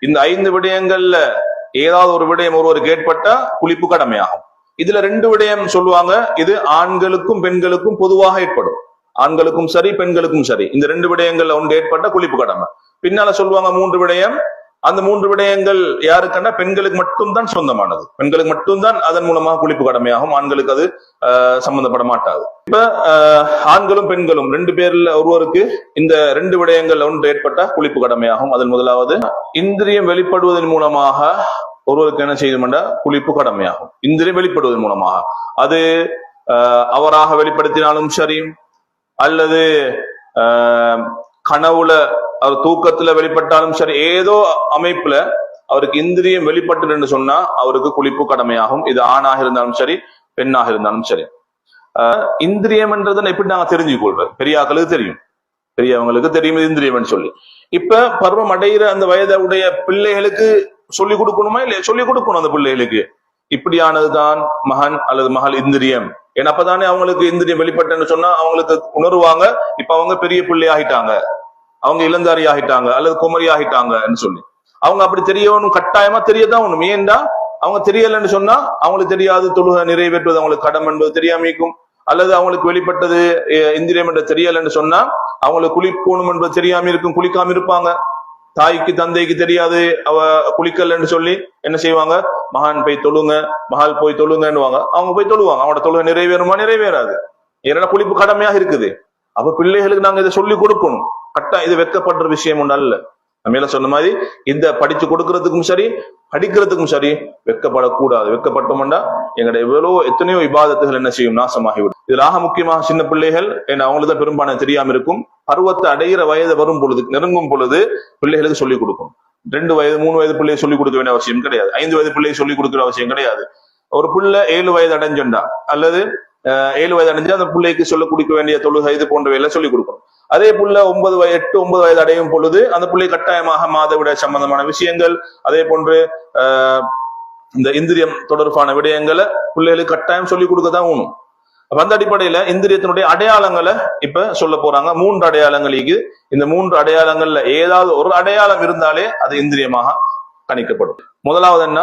இந்த 5 விடயங்கள்ல ஏதாவது ஒரு விடயம் ஒருவருக்கு ஏற்பட்டா குளிப்பு கடமையாகும். இதுல 2 விடயம் சொல்லுவாங்க, இது ஆண்களுக்கும் பெண்களுக்கும் பொதுவாக ஏற்படும். ஆண்களுக்கும் சரி பெண்களுக்கும் சரி, இந்த 2 விடயங்கள்ல ஒன்று ஏற்பட்ட குளிப்பு கடமை. பின்னால சொல்லுவாங்க 3 விடயம். அந்த 3 விடயங்கள் யாருக்குன்னா பெண்களுக்கு மட்டும்தான் சொந்தமானது. பெண்களுக்கு மட்டும்தான் அதன் மூலமாக குளிப்பு கடமையாகும். ஆண்களுக்கு அது சம்பந்தப்பட மாட்டாது. இப்ப ஆண்களும் பெண்களும் 2 பேர்ல ஒருவருக்கு இந்த 2 விடயங்கள் ஒன்று ஏற்பட்ட குளிப்பு கடமையாகும். அதன் முதலாவது, இந்திரியம் வெளிப்படுவதன் மூலமாக ஒருவருக்கு என்ன செய்யும்டா குளிப்பு கடமையாகும். இந்திரியம் வெளிப்படுவதன் மூலமாக, அது அவராக வெளிப்படுத்தினாலும் சரி, அல்லது கனவுல அவர் தூக்கத்துல வெளிப்பட்டாலும் சரி, ஏதோ அமைப்புல அவருக்கு இந்திரியம் வெளிப்பட்டு சொன்னா அவருக்கு குளிப்பு கடமையாகும். இது ஆணாக இருந்தாலும் சரி பெண்ணாக இருந்தாலும் சரி. இந்திரியம் என்றதை எப்படி நாங்க தெரிஞ்சு கொள்வது? பெரியாக்களுக்கு தெரியும், பெரியவங்களுக்கு தெரியும் இந்திரியம் சொல்லி. இப்ப பருவம் அடைகிற அந்த வயதுடைய பிள்ளைகளுக்கு சொல்லிக் கொடுக்கணுமா இல்லையா? சொல்லிக் கொடுக்கணும் அந்த பிள்ளைகளுக்கு. இப்படியானதுதான் மகன் அல்லது மகள் இந்திரியம். ஏன்னா அப்பதானே அவங்களுக்கு இந்திரியம் வெளிப்பட்டேன்னு சொன்னா அவங்களுக்கு உணர்வாங்க, இப்ப அவங்க பெரிய பிள்ளை ஆகிட்டாங்க, அவங்க இளந்தாரி ஆகிட்டாங்க அல்லது குமரி ஆகிட்டாங்கன்னு சொல்லி. அவங்க அப்படி தெரியணும், கட்டாயமா தெரியதான் ஒண்ணும். ஏன்டா அவங்க தெரியலன்னு சொன்னா அவங்களுக்கு தெரியாது தொழுகை நிறைவேற்றுவது அவங்களுக்கு கடமை என்பது தெரியாம இருக்கும். அல்லது அவங்களுக்கு வெளிப்பட்டது இந்திரியம் என்று தெரியலன்னு சொன்னா அவங்களுக்கு குளிக்கணும் என்பது தெரியாம இருக்கும், குளிக்காம இருப்பாங்க. தாய்க்கு தந்தைக்கு தெரியாது அவ குளிக்கலன்னு சொல்லி என்ன செய்வாங்க, மகான் போய் தொழுங்க, மகள் போய் தொழுங்கன்னுவாங்க. அவங்க போய் தொழுவாங்க. அவனோட தொழுகை நிறைவேறுமா? நிறைவேறாது. ஏன்னா குளிப்பு கடமையாக இருக்குது. அப்ப பிள்ளைகளுக்கு நாங்க இதை சொல்லி கொடுக்கணும். கரெக்டா இது வெட்கப்படுற விஷயம் ஒன்று அல்ல. மேல சொன்ன மாதிரி இந்த படிச்சு கொடுக்கறதுக்கும் சரி படிக்கிறதுக்கும் சரி வெட்கப்படக்கூடாது. வெட்கப்பட்டோம்னா எங்கட எத்தனையோ இபாதத்துகள் என்ன செய்யும், நாசமாகிவிடும். இதுல ஆக முக்கியமாக சின்ன பிள்ளைகள், ஏன்னா அவங்களுக்கு தான் பெரும்பாலும் தெரியாம இருக்கும். பருவத்தை அடைகிற வயது வரும் பொழுது, நெருங்கும் பொழுது பிள்ளைகளுக்கு சொல்லிக் கொடுக்கணும். 2 வயது 3 வயது பிள்ளையை சொல்லிக் கொடுக்க வேண்டிய அவசியம் கிடையாது. 5 வயது பிள்ளையை சொல்லிக் கொடுக்கிற அவசியம் கிடையாது. ஒரு பிள்ளை 7 வயது அடைஞ்சா அல்லது 7 வயது அடைஞ்சா அந்த பிள்ளைக்கு சொல்லிக் கொடுக்க வேண்டிய தொழுகை இது போன்றவை எல்லாம் சொல்லிக் கொடுக்கணும். அதே புள்ள 8 9 வயது அடையும் பொழுது அந்த பிள்ளை கட்டாயமாக மாதவிடாய் சம்பந்தமான விஷயங்கள், அதே போன்று இந்த இந்திரியம் தொடர்பான விடயங்களை பிள்ளைகளுக்கு கட்டாயம் சொல்லிக் கொடுக்கதான் வேணும். அந்த அடிப்படையில இந்திரியத்தினுடைய அடையாளங்களை இப்ப சொல்ல போறாங்க. 3 அடையாளங்களுக்கு. இந்த 3 அடையாளங்கள்ல ஏதாவது ஒரு அடையாளம் இருந்தாலே அது இந்திரியமாக கணிக்கப்படும். முதலாவது என்ன?